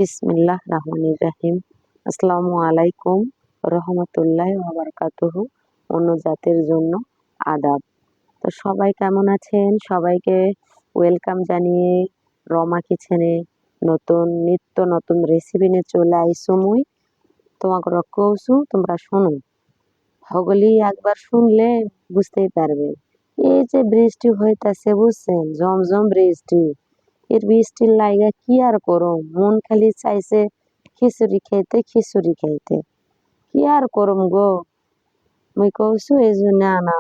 বিসমিল্লাহ রহমানির রাহিম। আসসালামু আলাইকুম রহমতুল্লাহ ওয়াবারাকাতুহু। অন্য জাতের জন্য আদাব। তো সবাই কেমন আছেন? সবাইকে ওয়েলকাম জানিয়ে রমা কিচেনে নিত্য নতুন রেসিপি নিয়ে চলে আইসো মুই তোমাকে কৌছু, তোমরা শোনো। হগলি একবার শুনলে বুঝতেই পারবে। এই যে বৃষ্টি হইতাছে বুঝছেন, ঝমঝম বৃষ্টি, এর বৃষ্টির লাইগা কি আর করম, মন খালি চাইছে খিচুড়ি খাইতে খিচুড়ি খাইতে। কি আর করম গো, মুই কইছু এই জন্য আনা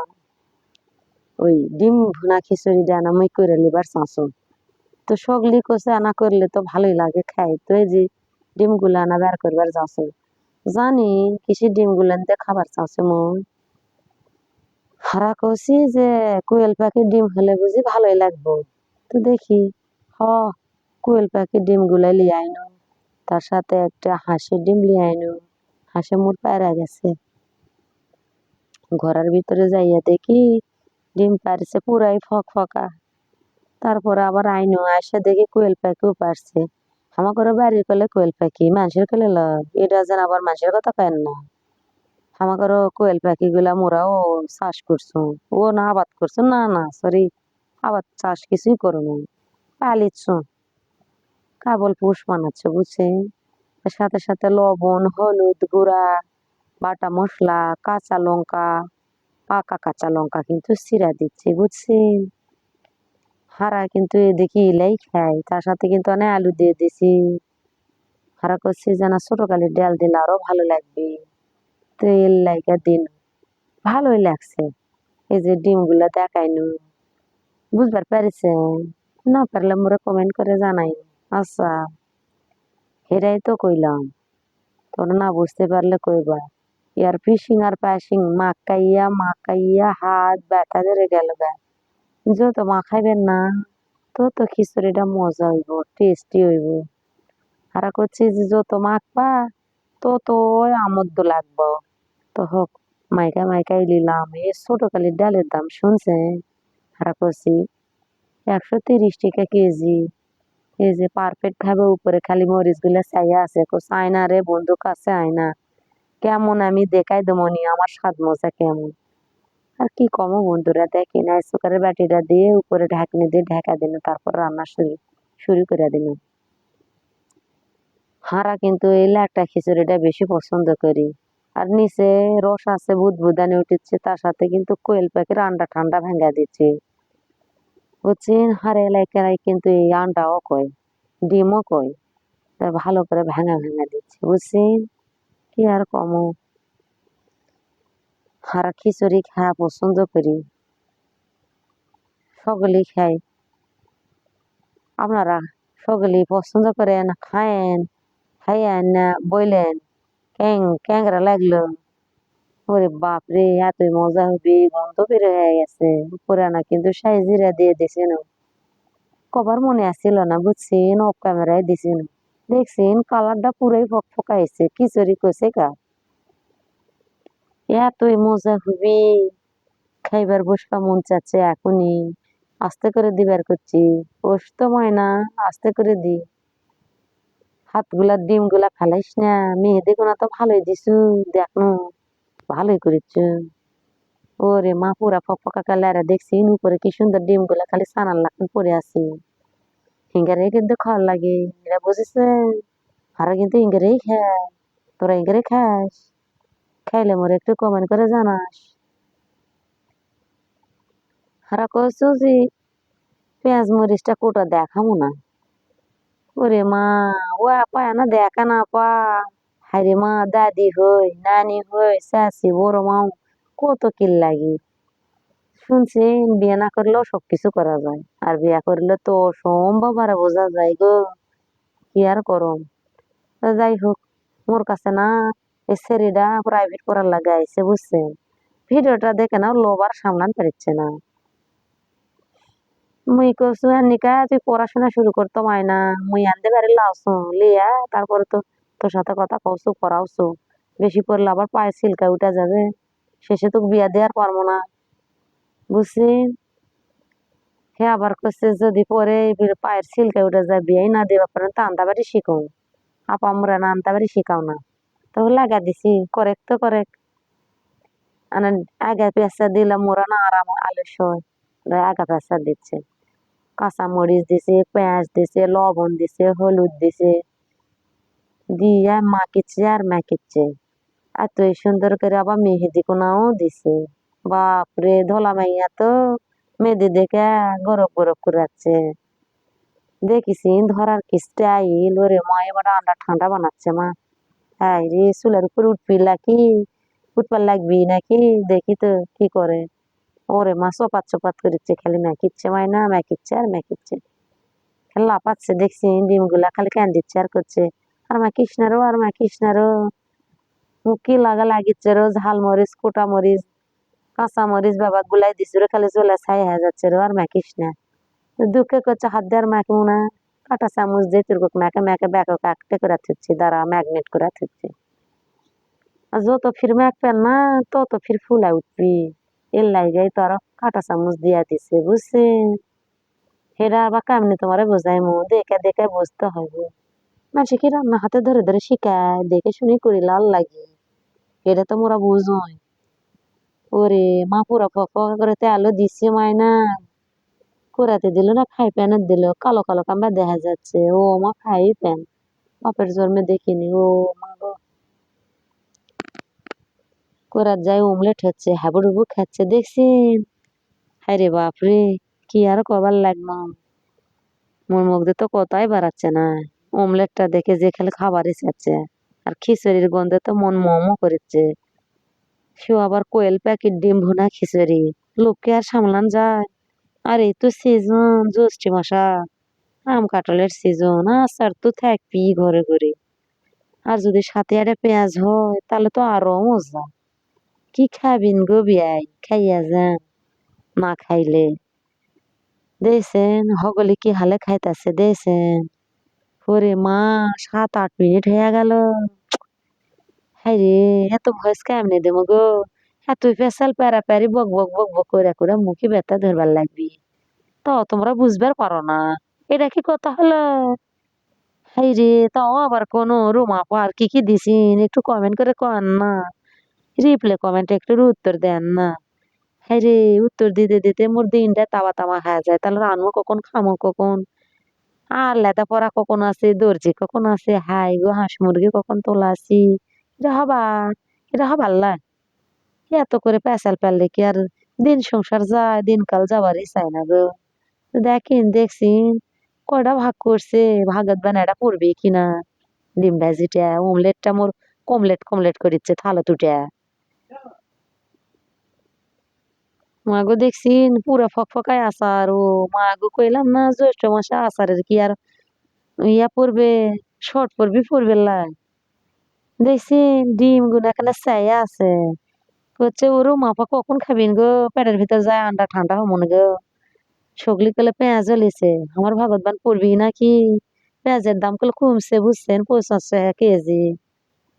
ওই ডিম ভুনা খিচুড়িটা আনা মুই করে লিবার চাঁচো। তো সগলি কষে আনা করলে তো ভালোই লাগে খাই। তো এই যে ডিম গুলা আনা বের করবার যাচ্ছো, জানি কিসি ডিম গুলান খাবার চাচ্ছো মুই। হারা কষি যে কোয়েল পাখির ডিম হলে বুঝি ভালোই লাগবো। তো দেখি হ কোয়েল পাখির ডিম গুলা লিয়ে আইনো, তার সাথে একটা হাঁসের ডিম লিয়ে আইনো। হাঁসে মোর পায়রা গেছে, ঘরের ভিতরে যাইয়া দেখি ডিম পারছে পুরাই ফক ফকা। তারপরে আবার আইনো, আসে দেখি কোয়েল পাখিও পারছে। আমার করে বাড়ির কলে কোয়েল পাখি, মানুষের কলে লয়, এটা যেন আবার মানুষের কথা পায় না। আমার করে কোয়েল পাখি গুলা মোরাও চাষ করছো, ও না আবাদ করছো, না না সরি, আবাদ চাষ কিছুই করো না, পালিছ কাবল পুষ বানাচ্ছ বুঝছেন। এর সাথে সাথে লবণ, হলুদ গুঁড়া, বাটা মশলা, কাঁচা লঙ্কা, পাকা কাঁচা লঙ্কা কিন্তু চিরা দিচ্ছি বুঝছেন। হারা কিন্তু এদিকে ইলাই খাই, তার সাথে কিন্তু অনেক আলু দিয়ে দিছি। হারা করছি যেন ছোট কালের ডাল দিলে আরো ভালো লাগবে। তো এর লাইকা দিন ভালোই লাগছে। এই যে ডিম গুলা দেখাইনু, বুঝবার পারিছেন? না পারলে মোরে কমেন্ট করে জানাই। আচ্ছা, হেরাই তো কইলাম, তোর না বুঝতে পারলে কইবা। ইয়ার ফিশিং আর পাশিং মাকাইয়া মাকাইয়া হাত ব্যথা ধরে গেল গা। যত মাখাইবেন না তত খিচুড়িটা মজা হইব, টেস্টি হইব। হারা করছি যে যত মাখবা তত আমদ্দ লাগবো। তো হোক, মাইকা মাইকাই নিলাম। এই ছোট কালির ডালের দাম শুনছেন? হারা করছি 130 টাকা কেজি। এই যে পারফেক্ট ভাবে উপরে খালি মরিচ গুলা চাইয়া আছে, চাই না রে বন্ধু, কাছে আয়না কেমন আমি দেখাই দেবনি আমার স্বাদ মজা কেমন। আর কি কমো বন্ধুরা, দেখি না সুগারের বাটিটা দিয়ে উপরে ঢাকনি দিয়ে ঢাকা দিন, তারপর রান্না শুরু শুরু করে দিন। হারা কিন্তু এই ল্যাটা খিচুড়িটা বেশি পছন্দ করি। আর নিচে রস আছে, বুদবুদানি উঠেছে, তার সাথে কিন্তু কোয়েল পাখির আন্ডা ঠান্ডা ভেঙ্গা দিচ্ছে বুঝছেন। হারে এলাকায় কিন্তু এই আন্ডাও কয়, ডিমও কয়, তা ভালো করে ভেঙা ভেঙা দিচ্ছে বুঝছেন। কি আর কমো, হারা খিচুড়ি খাওয়া পছন্দ করি, সকলেই খাই। আপনারা সকলেই পছন্দ করেন, খায়েন, খাইয়েন না বললেন ক্যাং ক্যাংরা লাগলো। ওরে বাপ রে, এতই মজা হবে, গন্ধ বের হয়ে গেছে। উপরে না কিন্তু সাই জিরা দিয়ে দিছেন, কবার মনে আসছিল না বুঝছেন, অফ ক্যামেরায় দিছেন। দেখছেন কালারটা পুরাই ফকফকাইছে, খিচুড়ি কইছে কা এতই মজা হবে। খাইবার বসবা মন চাচ্ছে এখনই, আস্তে করে দিবার করছি। বসতো ময়না, আস্তে করে দি। হাতগুলা ডিম গুলা ফেলাইস না, মেহেদি গুনা তো ভালোই দিছু, দেখনো ভালোই করেছ। ওরে মা, পুরা ফকফকা কালারে দেখছিন, উপরে কি সুন্দর ডিম গুলা খালি সানার লাগান পরে আছে। হিঙ্গারে কিন্তু খাওয়ার লাগে, এরা বুঝেছে। হারা কিন্তু হিঙ্গারেই খায়, তোরা হিঙ্গারে খাস? খাইলে মোরে একটু কমেন্ট করে জানাস। হারা কইছো যে পেঁয়াজ মরিচটা কোটা দেখাবো না। ওরে মা, ও আপা না দেখা না পা। হায়রে মা, দাদি হই, নানি হই, চাচি, বড় মাও, কত কিল লাগে। শুনছেন বিয়ে না করলেও সবকিছু করা যায়, আর বিয়ে করলে তো সম্ভব আর বোঝা যায় গো। কি আর করম। তা যাই হোক, মোর কাছে না এই ছেলেটা প্রাইভেট পড়ার লাগে আইছে বুঝছেন। ভিডিওটা দেখে না লোভ আর সামলান পারছে না। মুই কইছু নিকা তুই পড়াশোনা শুরু করতো না, মুই আনতে পারি লাউছু লিয়া, তারপরে তো তোর সাথে কথা কওছু পড়াওছু। বেশি পড়লে আবার পায়ে সিলকা উঠা যাবে, শেষে তো বিয়া দেওয়ার পারবো না বুঝছেন। হে আবার কইছে যদি পরে পায়ের সিলকা উঠে যায়, বিয়াই না দেওয়া পারেন তা আন্দা বাড়ি শিখুন। আপা আমরা না আনতে পারি শিখাও না, তো লাগা দিছি করেক্ট তো করেক্ট। আনে আগে পেঁচা দিলে মোরা না আরাম আলস্য আগা পেঁচা দিচ্ছে, কাঁচা মরিচ দিছে, পেঁয়াজ দিছে, লবণ দিছে, হলুদ দিছে, দিয়ে মাখিচ্ছে আর মাখিচ্ছে। এত সুন্দর করে আবার মেহেদি কোনাও দিছে। বাপরে ধলা মাইয়া তো মেহেদি দেখে গরব গরব করাচ্ছে। দেখিস ধরার কি স্টাইল, ওরে মা এবার আন্ডা ঠান্ডা বানাচ্ছে মা। হ্যাঁ রে চুলের উপর উঠবি নাকি, উঠবার লাগবি নাকি, দেখি তো কি করে। ওরে মা চপাত চপাত করিচ্ছে, খালি মেকিচ্ছে মাইনা, মেকিচ্ছে আর মেকিচ্ছে, খালি লাপাচ্ছে দেখছি ডিম গুলা খালি কেন দিচ্ছে আর করছে। আর মা কৃষ্ণারও আর মা কৃষ্ণারও মুখ কি লাগা লাগিচ্ছে রো, ঝাল মরিচ, কোটা মরিচ, কাঁচা মরিচ বাবা গুলাই দিছে রে, খালি চলে ছাই হয়ে যাচ্ছে রে, আর মাখিস না। দুঃখে করছে হাত দিয়ে আর মাখবো না, কাঁটা চামচ দিয়ে তুরকুক মেখে মেখে ব্যাকে কাকটে করে থুচ্ছি, দ্বারা ম্যাগনেট করে থুচ্ছি। আর যত ফির মাখবেন না তত ফির ফুলা উঠবি, এর লাইগাই তো আর কাঁটা চামচ দিয়া দিছে বুঝছেন। সেটা আবার কেমনি তোমারে বোঝাই মো, দেখে দেখে বুঝতে হইব। মানুষে কি রান্না হাতে ধরে ধরে শিখায়, দেখে শুনি করি লাল লাগে, এটা তো মোরা বুঝই। ওরে মা পুরা ফক করে তেলও দিচ্ছে মায়না, কুড়াতে দিল না খাই প্যানের দিল, কালো কালো কামড়া দেখা যাচ্ছে। ও মা খাই প্যান, বাপের জন্মে দেখিনি। ও মা গো, কোরাত যায় অমলেট হচ্ছে, হাবুডুবু খাচ্ছে দেখছেন। হায় রে বাপরে, কি আর কবার লাগলো, মোর মধ্যে তো কথাই বাড়াচ্ছে না। অমলেটটা দেখে যে খালি খাবারই চাচ্ছে, আর খিচুড়ির গন্ধে তো মন মোমো করেছে। সেও আবার কোয়েল প্যাকেট ডিম ভুনা খিচুড়ি, লোককে আর সামলান যায়। আর এই তো সিজন জ্যৈষ্ঠ মাসা, আম কাঁঠালের সিজন, আচার তো থাকবি ঘরে ঘরে। আর যদি সাথে একটা পেঁয়াজ হয় তাহলে তো আরো মজা। কি খাবিন গো বিয়াই, খাইয়া যান না খাইলে। দেখছেন হগলি কি হালে খাইতাছে দেখছেন। ওরে মা 7-8 মিনিট হয়ে গেল। হাই রে, এত ভয়েস কেমনে দেবো গো, এত পেশাল প্যারাপ্যারি বক বক বক বক করে করে মুখে ব্যথা ধরবার লাগবি, তো তোমরা বুঝবার পারো না, এটা কি কথা হলো। হাই রে, তাও আবার কোনো রুমা আর কি কি দিছিন একটু কমেন্ট করে কন না, রিপ্লে কমেন্টে একটু উত্তর দেন না। হাই রে, উত্তর দিতে দিতে মোর দিনটা তাওয়া তাওয়া হয়ে যায়, তাহলে রানবো কখন, খামো কখন, আর লেদা পড়া কখন আছে, দর্জি কখন আছে, হাই গো হাঁস মুরগি কখন তোলা আছি। এটা হবার, এটা হবার লা, এত করে পেঁচাল পারলে কি আর দিন সংসার যায়, দিনকাল যাবারই চায় না গো। দেখেন দেখছিন কয়টা ভাগ করছে, ভাগত বানাটা পড়বে কিনা। ডিম ভাজিটা অমলেটটা মোর কমলেট কমলেট করিচ্ছে থালো তুটে। মাগো দেখছিন পুরা ফকফকায় আচার, ও মাগো কইলাম না জ্যৈষ্ঠ মাসে আচারের কি আর ইয়া পড়বে, শর্ট পড়বি পড়বে লাই। দেখছিন ডিম গুলো এখানে চাইয়া আছে, হচ্ছে ওরও মাপা কখন খাবিন গো, পেটের ভিতর যায় আন্ডা ঠান্ডা হমন গো। সগলি কলে পেঁয়াজ লিছে, আমার ভাগতবান পড়বি নাকি। পেঁয়াজের দাম কলে কমছে বুঝছেন, 85 টাকা কেজি,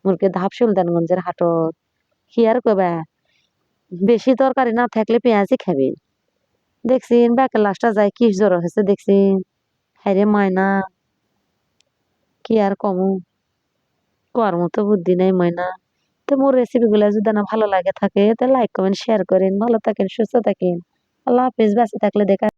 মুরগি ধাপ সুলতানগঞ্জের হাটত। কি আর কবা, বেশি তরকারি না থাকলে পেঁয়াজই খাবি। দেখছিন ব্যাকের লাশটা যায় কি জ্বর হয়েছে দেখছিন। হাইরে মায়না, কি আর কমু, কোয়ার মতো বুদ্ধি নেই ময়না। তো মোর রেসিপি গুলা যদি না ভালো লাগে থাকে, তো লাইক কমেন্ট শেয়ার করেন, ভালো থাকেন সুস্থ থাকেন, আল্লাহ হাফিজ, বেঁচে থাকলে দেখা।